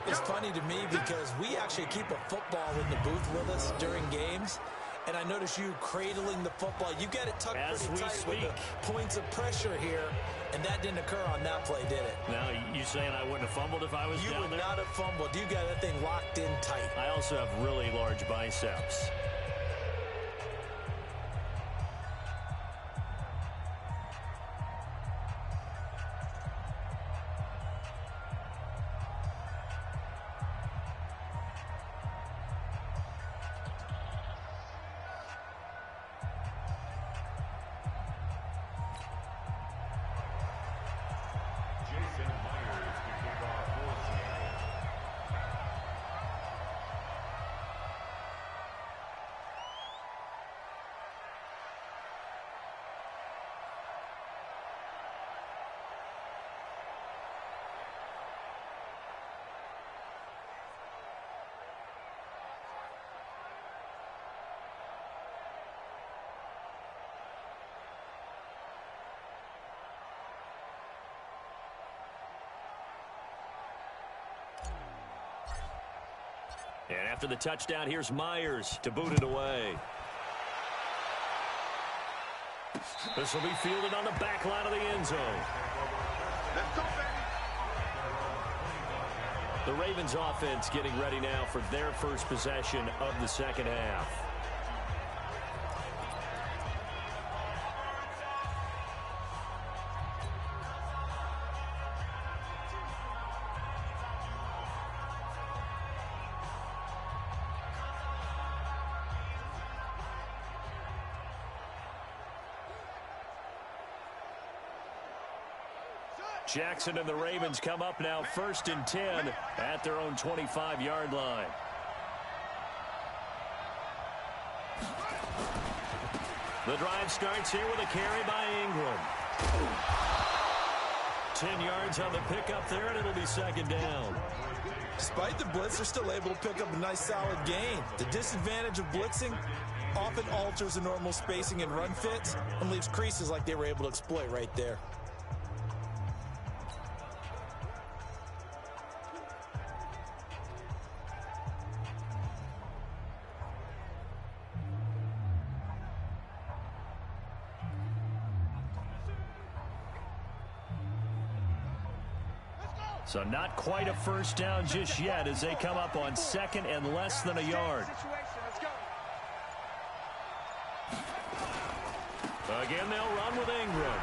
[SPEAKER 4] It's funny to me because we actually keep a football in the booth with us during games. And I notice you cradling the football. You got it tucked pretty tight with the points of pressure here. And that didn't occur on that play, did it?
[SPEAKER 3] Now, you saying I wouldn't have fumbled if I was down there?
[SPEAKER 4] You would not have fumbled. You got that thing locked in tight.
[SPEAKER 3] I also have really large biceps. And after the touchdown, here's Myers to boot it away. This will be fielded on the back line of the end zone.
[SPEAKER 6] Let's go, baby.
[SPEAKER 3] The Ravens offense getting ready now for their first possession of the second half. Jackson and the Ravens come up now 1st and 10 at their own 25-yard line. The drive starts here with a carry by Ingram. 10 yards on the pickup there, and it'll be second down.
[SPEAKER 4] Despite the blitz, they're still able to pick up a nice solid gain. The disadvantage of blitzing often alters the normal spacing and run fits and leaves creases like they were able to exploit right there.
[SPEAKER 3] So not quite a first down just yet as they come up on 2nd and less than a yard. Again, they'll run with Ingram.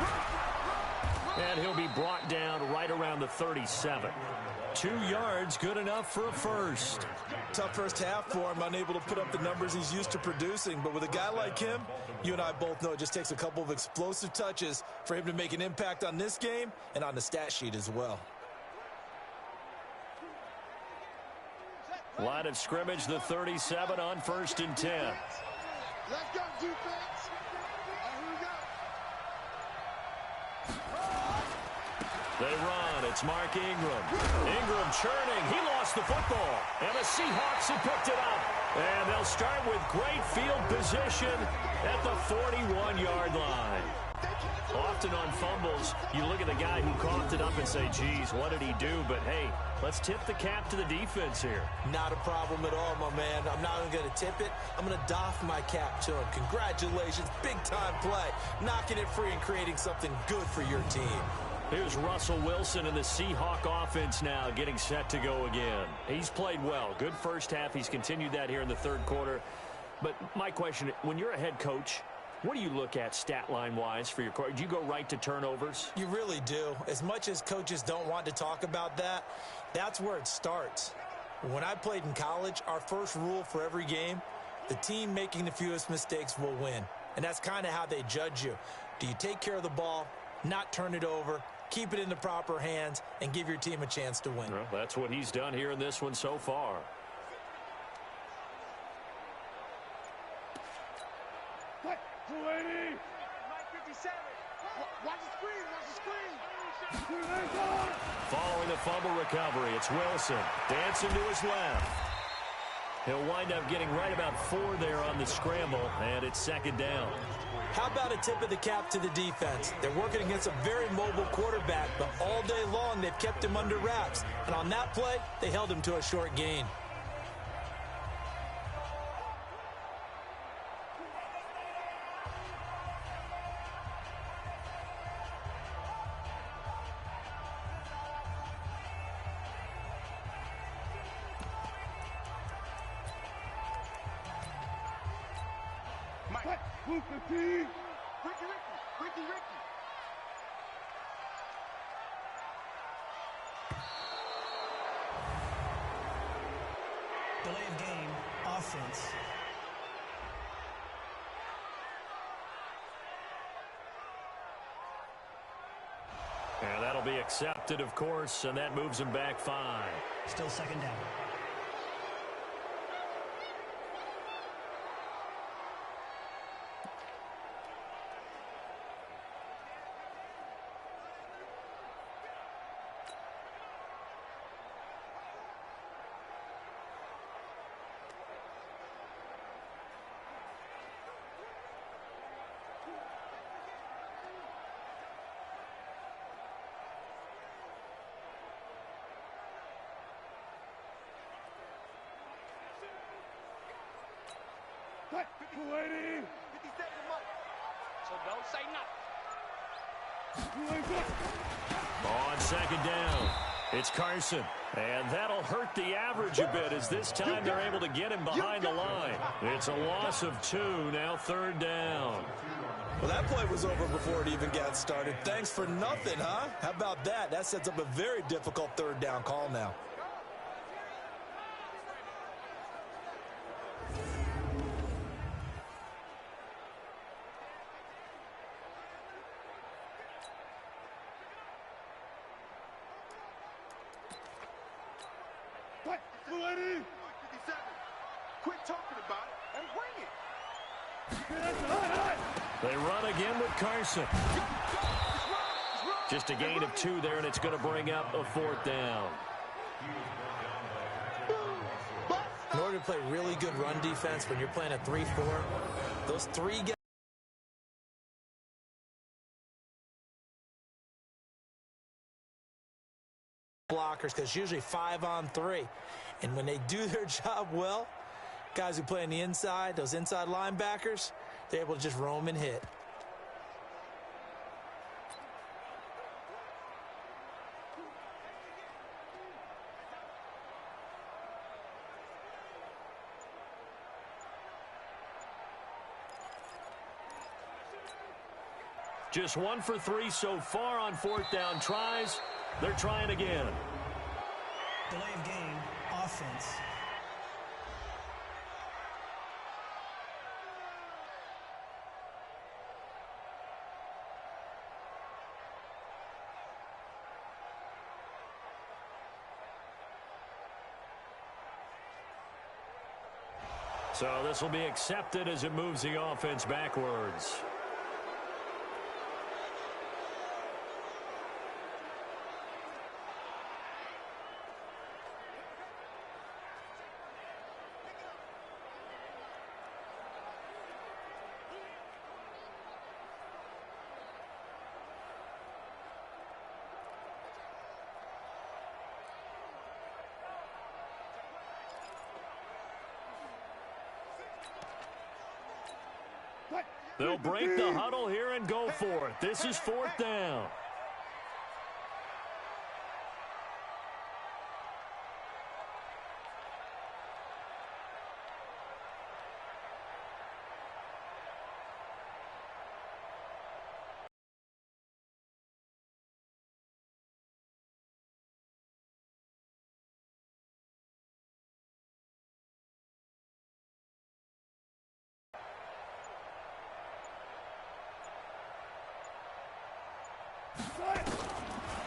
[SPEAKER 3] And he'll be brought down right around the 37. 2 yards, good enough for a first.
[SPEAKER 4] Tough first half for him, unable to put up the numbers he's used to producing. But with a guy like him, you and I both know it just takes a couple of explosive touches for him to make an impact on this game and on the stat sheet as well.
[SPEAKER 3] Line of scrimmage, the 37 on 1st and 10.
[SPEAKER 6] Let's go, defense. Here we go.
[SPEAKER 3] They run. It's Mark Ingram. Ingram churning. He lost the football. And the Seahawks have picked it up. And they'll start with great field position at the 41-yard line. Often on fumbles, you look at the guy who coughed it up and say, geez, what did he do? But, hey, let's tip the cap to the defense here.
[SPEAKER 4] Not a problem at all, my man. I'm not even going to tip it. I'm going to doff my cap to him. Congratulations. Big-time play. Knocking it free and creating something good for your team.
[SPEAKER 3] Here's Russell Wilson and the Seahawk offense now getting set to go again. He's played well. Good first half. He's continued that here in the third quarter. But my question, when you're a head coach, what do you look at stat line-wise for your coach? Do you go right to turnovers?
[SPEAKER 4] You really do. As much as coaches don't want to talk about that, that's where it starts. When I played in college, our first rule for every game, the team making the fewest mistakes will win. And that's kind of how they judge you. Do you take care of the ball, not turn it over, keep it in the proper hands, and give your team a chance to win?
[SPEAKER 3] Well, that's what he's done here in this one so far.
[SPEAKER 6] Watch the screen, watch the screen.
[SPEAKER 3] Following the fumble recovery, it's Wilson. Dancing to his left. He'll wind up getting right about 4 there on the scramble, and it's second down.
[SPEAKER 4] How about a tip of the cap to the defense? They're working against a very mobile quarterback, but all day long they've kept him under wraps. And on that play, they held him to a short gain.
[SPEAKER 6] Ricky.
[SPEAKER 5] Delay of game, offense.
[SPEAKER 3] And that'll be accepted, of course, and that moves him back 5.
[SPEAKER 5] Still second down.
[SPEAKER 6] So don't say nothing.
[SPEAKER 3] On second down, it's Carson. And that'll hurt the average a bit as this time they're able to get him behind the line. It's a loss of 2, now third down.
[SPEAKER 4] Well, that play was over before it even got started. Thanks for nothing, huh? How about that? That sets up a very difficult third down call now.
[SPEAKER 6] Quit talking about it and bring it.
[SPEAKER 3] They run again with Carson. Just a gain of 2 there, and it's going to bring up a fourth down.
[SPEAKER 4] In order to play really good run defense when you're playing a 3-4, those 3 guys blockers, because usually 5 on 3. And when they do their job well, guys who play on the inside, those inside linebackers, they're able to just roam and hit.
[SPEAKER 3] Just 1 for 3 so far on fourth down tries. They're trying again.
[SPEAKER 5] Delay of game, offense.
[SPEAKER 3] So this will be accepted as it moves the offense backwards. They'll break the huddle here and go for it. This is fourth down.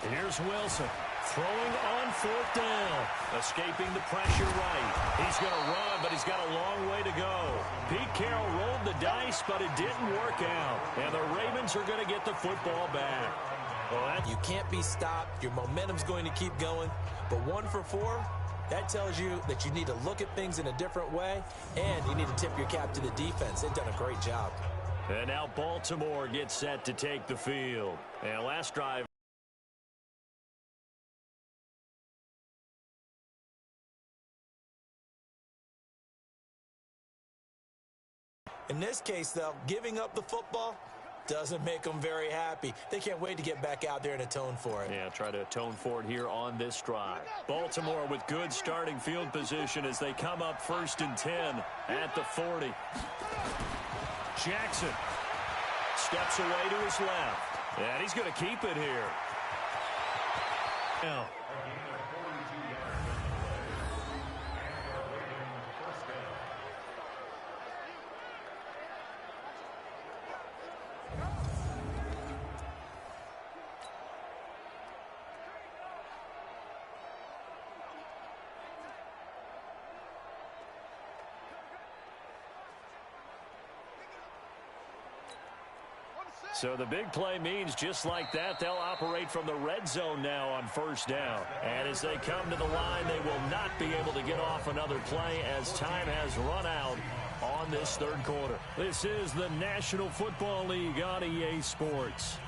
[SPEAKER 3] Here's Wilson throwing on fourth down, escaping the pressure right. He's going to run, but he's got a long way to go. Pete Carroll rolled the dice, but it didn't work out, and the Ravens are going to get the football back. Well,
[SPEAKER 4] You can't be stopped. Your momentum's going to keep going, but 1 for 4, that tells you that you need to look at things in a different way, and you need to tip your cap to the defense. They've done a great job.
[SPEAKER 3] And now Baltimore gets set to take the field. And last drive.
[SPEAKER 4] In this case, though, giving up the football doesn't make them very happy. They can't wait to get back out there and atone for it.
[SPEAKER 3] Yeah, try to atone for it here on this drive. Baltimore with good starting field position as they come up 1st and 10 at the 40. Jackson steps away to his left, and he's going to keep it here. Now. So the big play means just like that, they'll operate from the red zone now on 1st down. And as they come to the line, they will not be able to get off another play as time has run out on this 3rd quarter. This is the National Football League on EA Sports.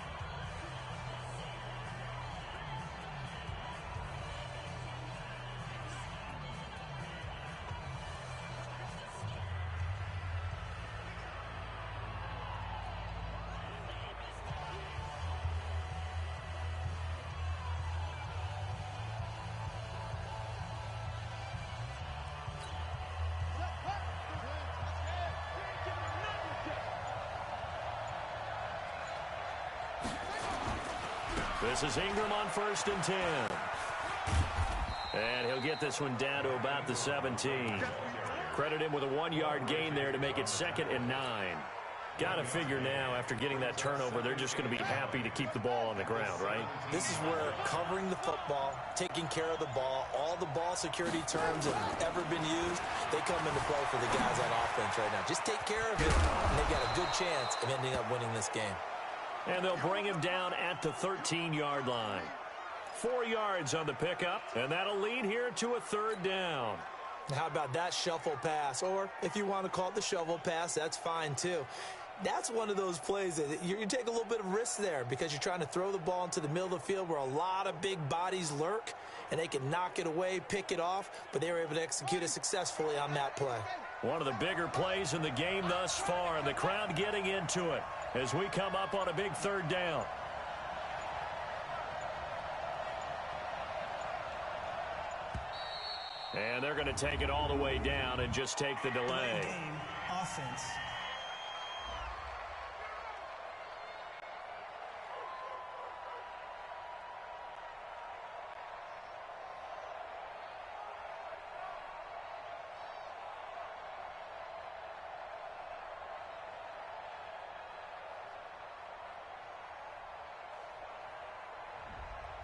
[SPEAKER 3] This is Ingram on 1st and 10. And he'll get this one down to about the 17. Credit him with a 1-yard gain there to make it 2nd and 9. Got to figure now, after getting that turnover, they're just going to be happy to keep the ball on the ground, right?
[SPEAKER 4] This is where covering the football, taking care of the ball, all the ball security terms that have ever been used, they come into play for the guys on offense right now. Just take care of it, and they've got a good chance of ending up winning this game.
[SPEAKER 3] And they'll bring him down at the 13-yard line. 4 yards on the pickup, and that'll lead here to a 3rd down.
[SPEAKER 4] How about that shuffle pass? Or if you want to call it the shovel pass, that's fine too. That's one of those plays that you take a little bit of risk there because you're trying to throw the ball into the middle of the field where a lot of big bodies lurk, and they can knock it away, pick it off, but they were able to execute it successfully on that play.
[SPEAKER 3] One of the bigger plays in the game thus far, and the crowd getting into it as we come up on a big 3rd down. And they're going to take it all the way down and just take the delay.
[SPEAKER 5] Game offense.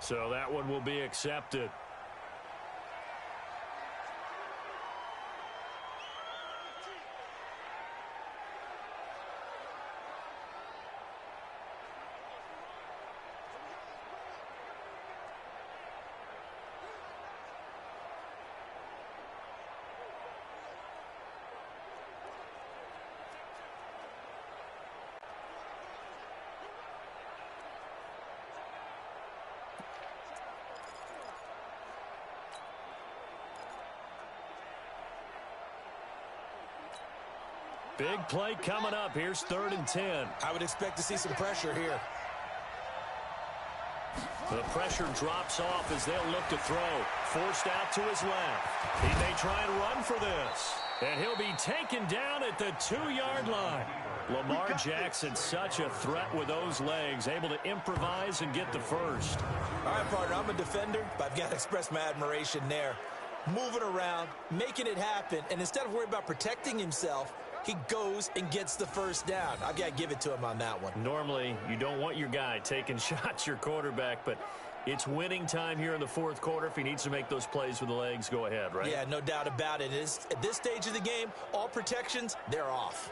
[SPEAKER 3] So that one will be accepted. Big play coming up. Here's 3rd and 10.
[SPEAKER 4] I would expect to see some pressure here.
[SPEAKER 3] The pressure drops off as they'll look to throw. Forced out to his left. He may try and run for this. And he'll be taken down at the 2-yard line. Lamar Jackson, such a threat with those legs, able to improvise and get the first.
[SPEAKER 4] All right, partner, I'm a defender, but I've got to express my admiration there. Moving around, making it happen, and instead of worrying about protecting himself, he goes and gets the first down. I've got to give it to him on that one.
[SPEAKER 3] Normally, you don't want your guy taking shots, your quarterback, but it's winning time here in the 4th quarter. If he needs to make those plays with the legs, go ahead, right?
[SPEAKER 4] Yeah, no doubt about it. At this stage of the game, all protections, they're off.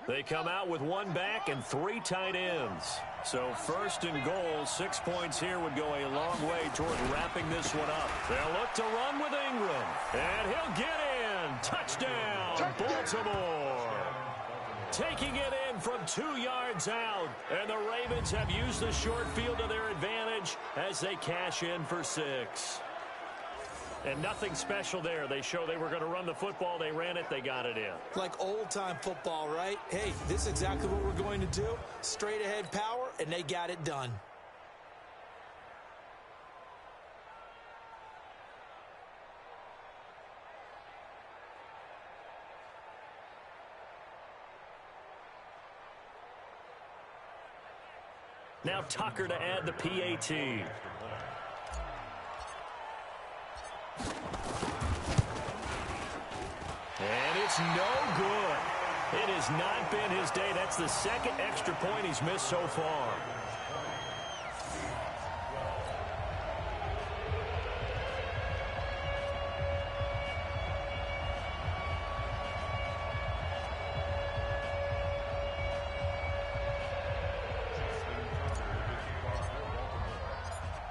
[SPEAKER 3] They come out with 1 back and 3 tight ends. So 1st and goal, 6 points here would go a long way toward wrapping this one up. They'll look to run with Ingram. And he'll get in. Touchdown, Baltimore. Taking it in from 2 yards out. And the Ravens have used the short field to their advantage as they cash in for 6. And nothing special there. They show they were going to run the football. They ran it. They got it in.
[SPEAKER 4] Like old-time football, right? Hey, this is exactly what we're going to do. Straight-ahead power, and they got it done.
[SPEAKER 3] Now Tucker to add the PAT. And it's no good. It has not been his day. That's the 2nd extra point he's missed so far.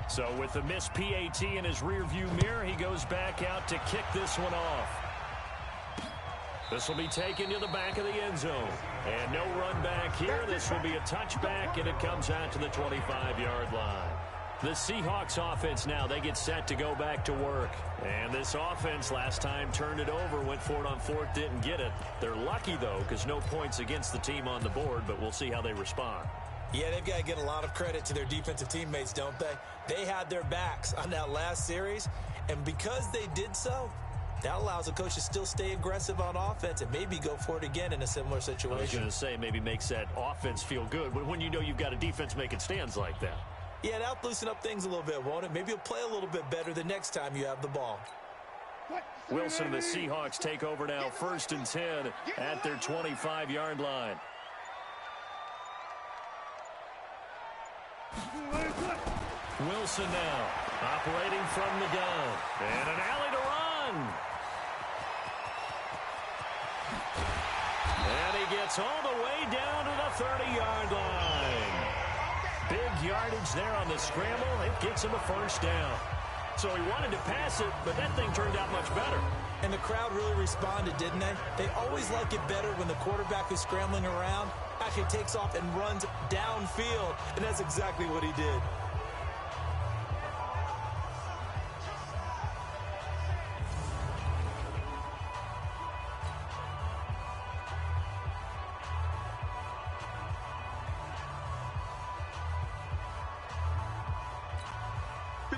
[SPEAKER 3] So with the missed PAT in his rearview mirror, he goes back out to kick this one off. This will be taken to the back of the end zone. And no run back here. This will be a touchback, and it comes out to the 25-yard line. The Seahawks offense now, they get set to go back to work. And this offense last time turned it over, went for it on fourth, didn't get it. They're lucky, though, because no points against the team on the board, but we'll see how they respond.
[SPEAKER 4] Yeah, they've got to get a lot of credit to their defensive teammates, don't they? They had their backs on that last series, and because they did so, that allows the coach to still stay aggressive on offense and maybe go for it again in a similar situation.
[SPEAKER 3] I was going to say maybe makes that offense feel good, but when you know you've got a defense making stands like that.
[SPEAKER 4] Yeah, that'll loosen up things a little bit, won't it? Maybe you'll play a little bit better the next time you have the ball.
[SPEAKER 3] Wilson and the Seahawks take over now, 1st and 10 at their 25-yard line. Wilson now operating from the gun. And an alley to run. And he gets all the way down to the 30-yard line. Big yardage there on the scramble. It gets him a first down. So he wanted to pass it, but that thing turned out much better.
[SPEAKER 4] And the crowd really responded, didn't they? They always like it better when the quarterback is scrambling around, actually takes off and runs downfield, and that's exactly what he did.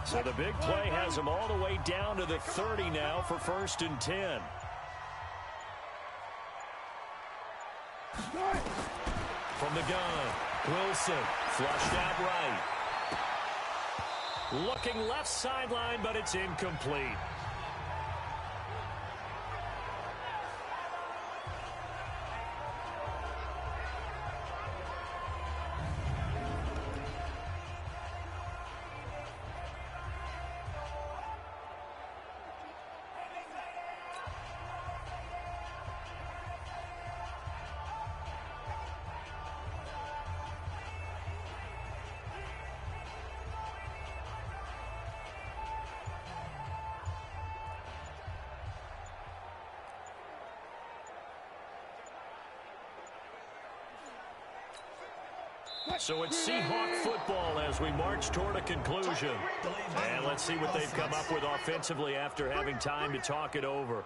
[SPEAKER 3] So the big play has him all the way down to the 30 now for 1st and 10. From the gun, Wilson flushed out right. Looking left sideline, but it's incomplete. So it's Seahawk football as we march toward a conclusion. And let's see what they've come up with offensively after having time to talk it over.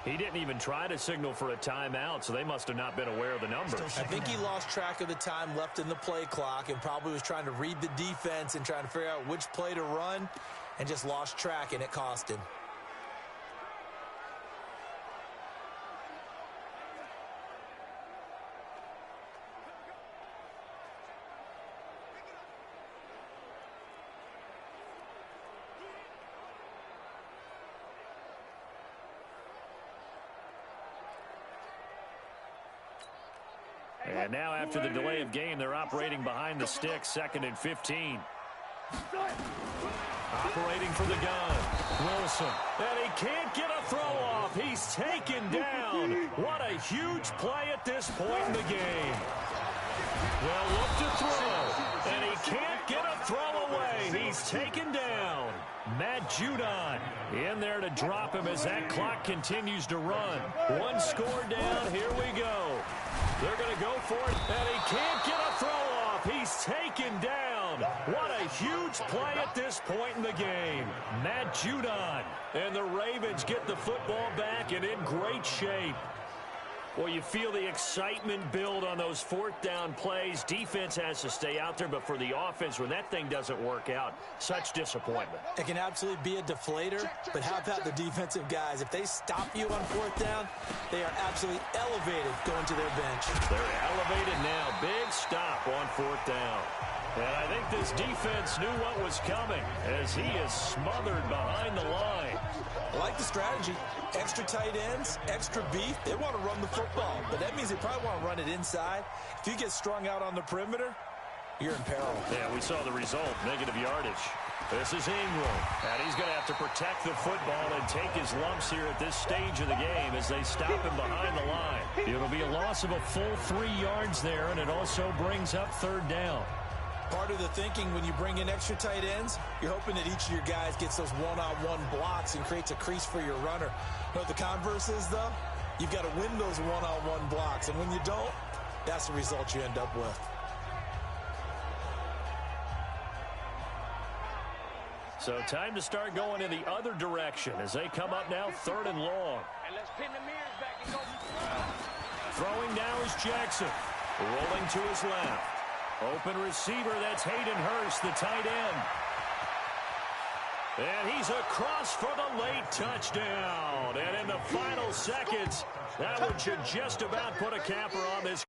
[SPEAKER 3] He didn't even try to signal for a timeout, so they must have not been aware of the numbers.
[SPEAKER 4] I think he lost track of the time left in the play clock and probably was trying to read the defense and trying to figure out which play to run and just lost track, and it cost him.
[SPEAKER 3] And now after the delay of game, they're operating behind the sticks, 2nd and 15. Operating for the gun, Wilson. And he can't get a throw off. He's taken down. What a huge play at this point in the game. Well, look to throw. And he can't get a throw away. He's taken down. Matt Judon in there to drop him as that clock continues to run. One score down. Here we go. They're going to go for it, and he can't get a throw off. He's taken down. What a huge play at this point in the game. Matt Judon, and the Ravens get the football back and in great shape. Well, you feel the excitement build on those 4th down plays. Defense has to stay out there, but for the offense, when that thing doesn't work out, such disappointment.
[SPEAKER 4] It can absolutely be a deflator, but how about the defensive guys? If they stop you on 4th down, they are absolutely elevated going to their bench.
[SPEAKER 3] They're elevated now. Big stop on 4th down. And I think this defense knew what was coming as he is smothered behind the line.
[SPEAKER 4] I like the strategy. Extra tight ends, extra beef. They want to run the football, but that means they probably want to run it inside. If you get strung out on the perimeter, you're in peril.
[SPEAKER 3] Yeah, we saw the result, negative yardage. This is Ingram, and he's going to have to protect the football and take his lumps here at this stage of the game as they stop him behind the line. It'll be a loss of a full 3 yards there, and it also brings up 3rd down.
[SPEAKER 4] Part of the thinking when you bring in extra tight ends, you're hoping that each of your guys gets those one-on-one blocks and creates a crease for your runner. You know what the converse is, though? You've got to win those one-on-one blocks, and when you don't, that's the result you end up with.
[SPEAKER 3] So time to start going in the other direction as they come up now 3rd and long.
[SPEAKER 6] And let's pin the mirrors back and go.
[SPEAKER 3] Throwing now is Jackson. Rolling to his left. Open receiver, that's Hayden Hurst, the tight end. And he's across for the late touchdown. And in the final seconds, that one should just about put a capper on this.